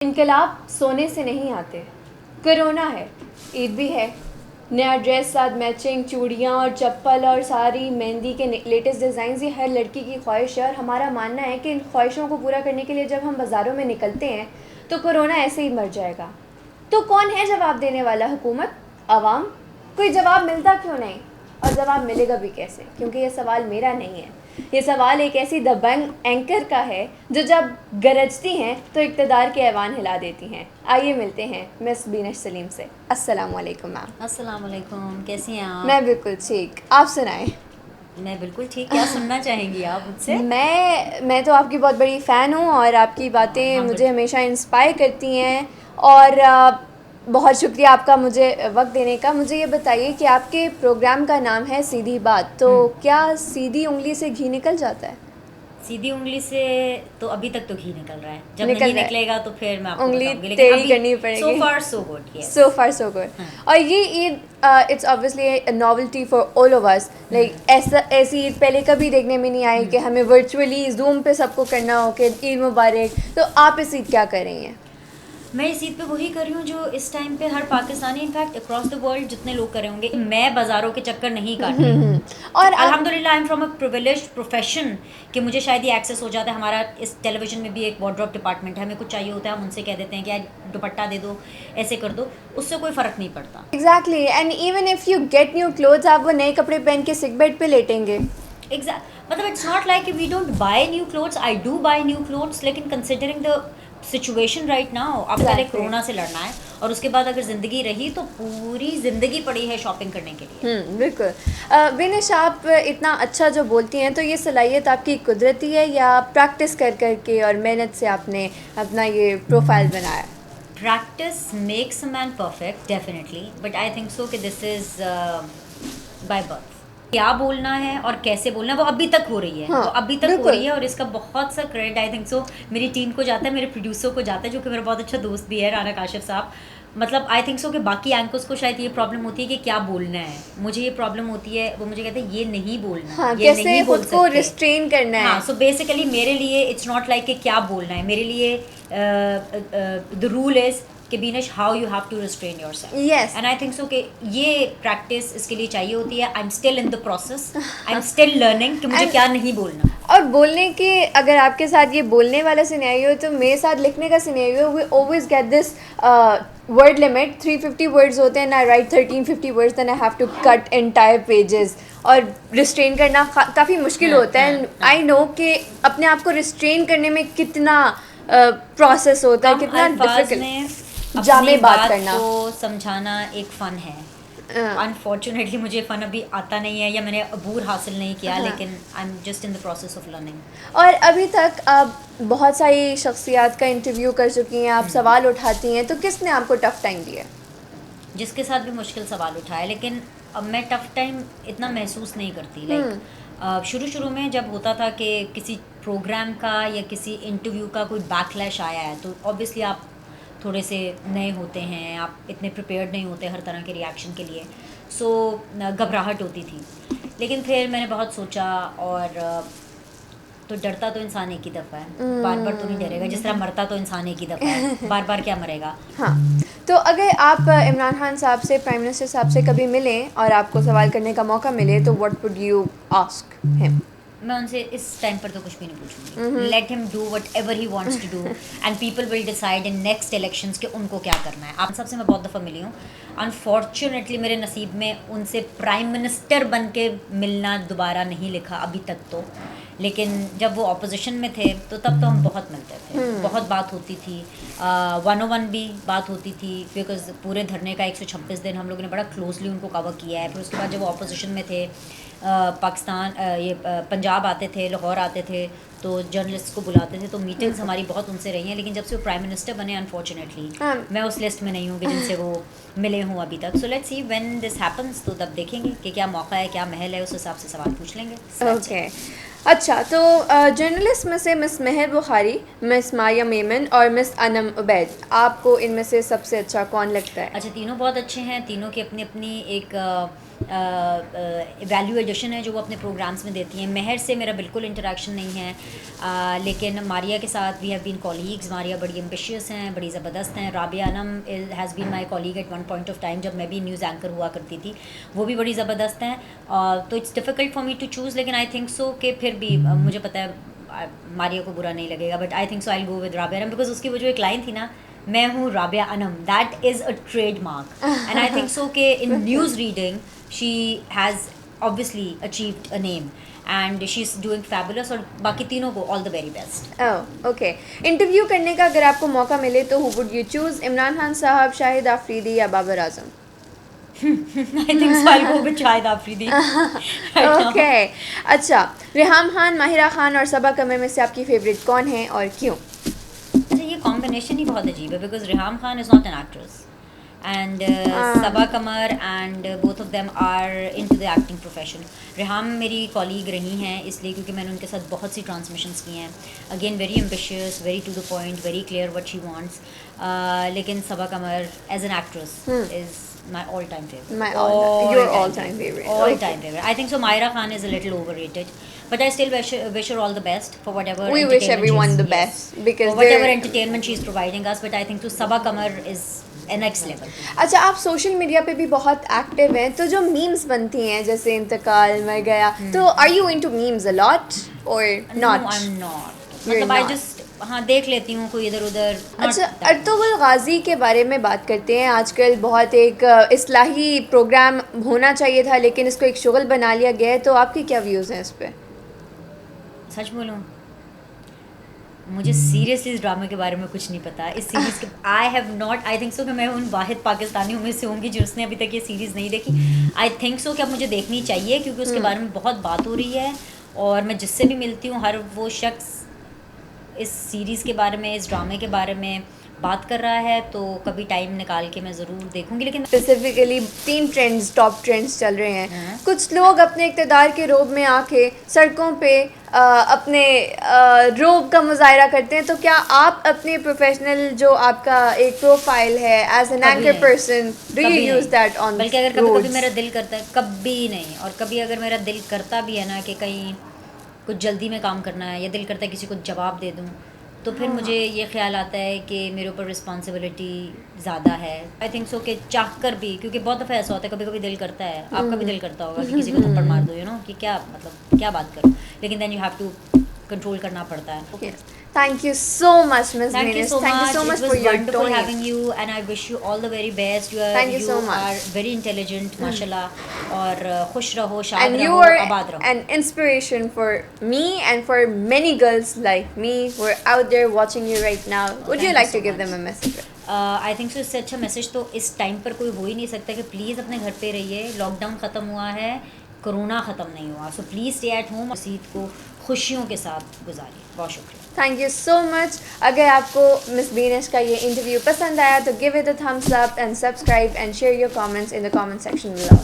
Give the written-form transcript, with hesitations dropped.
इनकलाब सोने से नहीं आते। कोरोना है, ईद भी है, नया ड्रेस साथ मैचिंग चूड़ियाँ और चप्पल और सारी मेहंदी के लेटेस्ट डिज़ाइन, ये हर लड़की की ख्वाहिश है। और हमारा मानना है कि इन ख्वाहिशों को पूरा करने के लिए जब हम बाज़ारों में निकलते हैं तो कोरोना ऐसे ही मर जाएगा। तो कौन है जवाब देने वाला? हुकूमत? आवाम? कोई जवाब मिलता क्यों नहीं? और जवाब मिलेगा भी कैसे? क्योंकि ये सवाल मेरा नहीं है, ये सवाल एक ऐसी दबंग एंकर का है जो जब गरजती हैं तो इक़्तिदार के ऐवान हिला देती हैं। आइए मिलते हैं मिस बीनश सलीम से। अस्सलाम वालेकुम मैम। अस्सलाम वालेकुम, कैसी हैं आप? मैं बिल्कुल ठीक, आप सुनाएं। मैं बिल्कुल ठीक। क्या सुनना चाहेंगी आप मुझसे? मैं तो आपकी बहुत बड़ी फ़ैन हूँ और आपकी बातें हम मुझे हमेशा इंस्पायर करती हैं। और बहुत शुक्रिया आपका मुझे वक्त देने का। मुझे ये बताइए कि आपके प्रोग्राम का नाम है सीधी बात, तो क्या सीधी उंगली से घी निकल जाता है? सीधी उंगली से तो अभी तक तो घी निकल रहा है, जब निकल नहीं रहा है। निकलेगा तो फिर मैं आपको उंगली बताऊंगी, लेकिन टेढ़ी अभी करनी पड़ेगी। सो फार सो गुड। यस, सो फार सो गुड। हाँ। और ये Eid it's obviously a novelty for all of us. Like ऐसी ईद पहले कभी देखने में नहीं आई कि हमें वर्चुअली जूम पे सबको करना हो कि ईद मुबारक। तो आप इस ईद क्या कर रही हैं? मैं इस ईद पे वही कर रही हूँ जो इस टाइम पे हर Pakistani, in fact across the world जितने लोग कर रहे होंगे। मैं बाज़ारों के चक्कर नहीं काट रही। और आप अल्हम्दुलिल्लाह I am from a privileged profession कि मुझे शायद ये एक्सेस हो जाता है। हमारा इस टेलीविज़न में भी एक वार्डरोब डिपार्टमेंट है, हमें कुछ चाहिए होता है हम उनसे कह देते हैं कि यार दुपट्टा दे दो, ऐसे कर दो, उससे कोई फ़र्क नहीं पड़ता। Exactly, and even if you get new clothes, आप वो नए कपड़े पहन के सिक बेड पे लेटेंगे। मतलब it's not like we don't buy new clothes, I do buy new clothes, लेकिन considering the situation right now, अब पहले Exactly. कोरोना से लड़ना है और उसके बाद अगर ज़िंदगी रही तो पूरी ज़िंदगी पड़ी है शॉपिंग करने के लिए। बिल्कुल। बिनिश, आप इतना अच्छा जो बोलती हैं, तो ये सलाहियत आपकी कुदरती है या प्रैक्टिस कर कर के और मेहनत से आपने अपना ये प्रोफाइल बनाया? Practice makes a man perfect definitely, but I think so कि दिस इज़ बाय बर्थ। क्या बोलना है और कैसे बोलना है वो अभी तक हो रही है। हाँ, वो अभी तक हो बिल्कुल। रही है और इसका बहुत सा क्रेडिट आई थिंक सो मेरी टीम को जाता है, मेरे प्रोड्यूसर को जाता है, जो कि मेरा बहुत अच्छा दोस्त भी है, राना काशिफ साहब। मतलब आई थिंक सो कि बाकी एंकर्स को शायद ये प्रॉब्लम होती है कि क्या बोलना है, मुझे ये प्रॉब्लम होती है, वो मुझे कहते हैं ये नहीं बोलना, हाँ, ये कैसे नहीं बोल खुद को सकते। रिस्ट्रेन करना है। हाँ, सो बेसिकली मेरे लिए इट्स नॉट लाइक कि क्या बोलना है, मेरे लिए द रूल इज़ कि बीनश how you have to restrain yourself. Yes. And I think so कि ये प्रैक्टिस इसके लिए चाहिए होती है। I am still in the process, I am still learning कि मुझे And- क्या नहीं बोलना। और बोलने के, अगर आपके साथ ये बोलने वाला सिनेरियो है तो मेरे साथ लिखने का scenario, we always get this word limit, 350 words होते हैं, I write 1350 words, then I have to cut entire pages. और रिस्ट्रेन करना काफ़ी मुश्किल होता है। आई नो कि अपने आप को रिस्ट्रेन करने में कितना प्रोसेस होता है, कम कितना अल्फाज में डिफिकल्ट जामे अपनी बात बात करना। को समझाना एक फ़न है। अनफॉर्चुनेटली मुझे फ़न अभी आता नहीं है या मैंने अबूर हासिल नहीं किया, हाँ। लेकिन I am just in the process of learning. और अभी तक आप बहुत सारी शख्सियात का इंटरव्यू कर चुकी हैं, आप सवाल उठाती हैं, तो किसने आपको टफ़ टाइम दिया? जिसके साथ भी मुश्किल सवाल उठाए, लेकिन अब मैं टफ़ टाइम इतना महसूस नहीं करती। लाइक शुरू शुरू में जब होता था कि किसी प्रोग्राम का या किसी इंटरव्यू का कोई बैकलैश आया है तो ऑब्वियसली आप थोड़े से नए होते हैं, आप इतने प्रिपेयर्ड नहीं होते हर तरह के रिएक्शन के लिए, सो घबराहट होती थी। लेकिन फिर मैंने बहुत सोचा और तो डरता तो इंसान एक ही दफ़ा है, बार बार तो नहीं डरेगा, जिस तरह मरता तो इंसान एक ही दफ़ा है, बार बार क्या मरेगा। हाँ, तो अगर आप इमरान खान साहब से, प्राइम मिनिस्टर साहब से कभी मिलें और आपको सवाल करने का मौका मिले, तो what would you ask him? मैं उनसे इस टाइम पर तो कुछ भी नहीं पूछूंगी। Let him do whatever he wants to do and people will decide in next elections कि उनको क्या करना है। आप सबसे मैं बहुत दफ़ा मिली हूँ, अनफॉर्चुनेटली मेरे नसीब में उनसे प्राइम मिनिस्टर बन के मिलना दोबारा नहीं लिखा अभी तक तो। लेकिन जब वो ऑपोजिशन में थे तो तब तो हम बहुत मिलते थे, बहुत बात होती थी, 101 भी बात होती थी, बिकॉज पूरे धरने का 126 दिन हम लोगों ने बड़ा क्लोजली उनको कवर किया है। फिर उसके बाद जब वो ऑपोजिशन में थे, पाकिस्तान पंजाब आते थे, लाहौर आते थे, तो जर्नलिस्ट को बुलाते थे, तो मीटिंग्स हमारी बहुत उनसे रही हैं। लेकिन जब से वो प्राइम मिनिस्टर बने अनफॉर्चुनेटली मैं उस लिस्ट में नहीं हूँ कि जिनसे वो मिले हूँ अभी तक। So let's see when this happens, तो तब देखेंगे कि क्या मौका है, क्या महल है, उस हिसाब से सवाल पूछ लेंगे। ओके, अच्छा, तो जर्नलिस्ट में से मिस महर बुखारी, मिस मारिया मेमन और मिस अनम उबैद, आपको इनमें से सबसे अच्छा कौन लगता है? अच्छा, तीनों बहुत अच्छे हैं, तीनों की अपनी अपनी एक वैल्यू एडिशन है जो वो अपने प्रोग्राम्स में देती हैं। महर से मेरा बिल्कुल इंटरेक्शन नहीं है, लेकिन मारिया के साथ we have been colleagues. Maria बड़ी एम्बिशियस हैं, बड़ी ज़बरदस्त हैं। Rabia Anam has been my colleague at one point of time, जब मैं भी न्यूज़ एंकर हुआ करती थी, वो भी बड़ी ज़बरदस्त हैं। तो it's difficult for me to choose, लेकिन आई थिंक सो कि फिर भी मुझे पता है मारिया को बुरा नहीं लगेगा, but I think so I go with Rabia Anam, because उसकी वो जो एक लाइन थी ना, मैं हूँ Rabia Anam, that is a trademark. And I think so कि in news reading she has obviously achieved a name and she's doing fabulous, और बाकी तीनों को all the very best. Oh, okay. Interview करने का अगर आपको मौका मिले तो who would you choose? Imran Khan साहब, शाहिद आफरीदी या Babar Azam? I think so I'll go with Shahid Afridi. Okay. अच्छा, रेहाम खान, माहिरा खान और सबा कमर में से आपकी फेवरेट कौन है और क्यों? अच्छा, ये कॉम्बिनेशन ही बहुत अजीब है, because Reham Khan is not an actress and Saba Qamar and both of them are into the acting profession. Reham मेरी कॉलीग रही हैं इसलिए क्योंकि मैंने उनके साथ बहुत सी ट्रांसमिशंस की हैं, again very ambitious, very to the point, very clear what she wants. लेकिन Saba Qamar as an actress is my all-time favorite. Your all-time favorite. All-time favorite. I think so. Myra Khan is a little overrated, but I still wish her all the best for whatever. We wish everyone the best because for whatever entertainment she's providing us. But I think so. Sabaa Kamar is a next level. अच्छा, आप social media पे भी बहुत active हैं, तो जो memes बनती हैं जैसे इंतकाल, मर गया, तो are you into memes a lot or not? No, I'm not. मतलब I just हाँ देख लेती हूँ कोई इधर उधर। अच्छा, अर्तुगरुल गाजी के बारे में बात करते हैं। आजकल बहुत एक इस्लाही प्रोग्राम होना चाहिए था लेकिन इसको एक शुगल बना लिया गया है, तो आपके क्या व्यूज़ हैं इस पर? सच बोलूँ, मुझे सीरियसली इस ड्रामे के बारे में कुछ नहीं पता। इस सीरीज़ के आई थिंक सो कि मैं उन वाहिद पाकिस्तानियों में से होंगी जिसने अभी तक ये सीरीज़ नहीं देखी। आई थिंक सो कि अब मुझे देखनी चाहिए क्योंकि उसके बारे में बहुत बात हो रही है, और मैं जिससे भी मिलती हूँ हर वो शख्स इस सीरीज़ के बारे में, इस ड्रामे के बारे में बात कर रहा है, तो कभी टाइम निकाल के मैं ज़रूर देखूंगी। लेकिन स्पेसिफिकली 3 ट्रेंड्स, टॉप ट्रेंड्स चल रहे हैं। कुछ लोग अपने इक़्तिदार के रोब में आके सड़कों पे अपने रोब का मुजाहरा करते हैं, तो क्या आप अपने प्रोफेशनल जो आपका एक प्रोफाइल है as an anchor person, do you use that on? बल्कि अगर कभी कभी मेरा दिल करता है, कभी नहीं, और कभी अगर मेरा दिल करता भी है ना कि कहीं कुछ जल्दी में काम करना है या दिल करता है किसी को जवाब दे दूँ, तो फिर मुझे ये ख्याल आता है कि मेरे ऊपर रिस्पॉन्सिबिलिटी ज़्यादा है। आई थिंक सो कि चाह कर भी, क्योंकि बहुत दफ़ा ऐसा होता है कभी कभी दिल करता है, आपका भी दिल करता होगा कि किसी को थप्पड़ मार दो, यू नो, कि क्या मतलब क्या बात करूँ, लेकिन then you have to control करना पड़ता है। Thank you so much, Ms. Thank you Venus. so Thank you much. so much It for was your wonderful donation. having you, and I wish you all the very best. Thank you so much. are very intelligent, mashallah, और खुश रहो, शाद And you रहो, are आबाद रहो. an inspiration for me and for many girls like me who are out there watching you right now. Would you Thank like you to so give them a message? I think सो इससे अच्छा message तो इस time पर कोई हो ही नहीं सकता कि प्लीज़ अपने घर पे रहिए। लॉकडाउन ख़त्म हुआ है, कोरोना ख़त्म नहीं हुआ, so please stay at home, इस ईद को खुशियों के साथ गुजारिए। बहुत शुक्रिया। Thank you so much. अगर आपको मिस बीनेश का ये इंटरव्यू पसंद आया तो give it a thumbs up and subscribe and share your comments in the comment section below.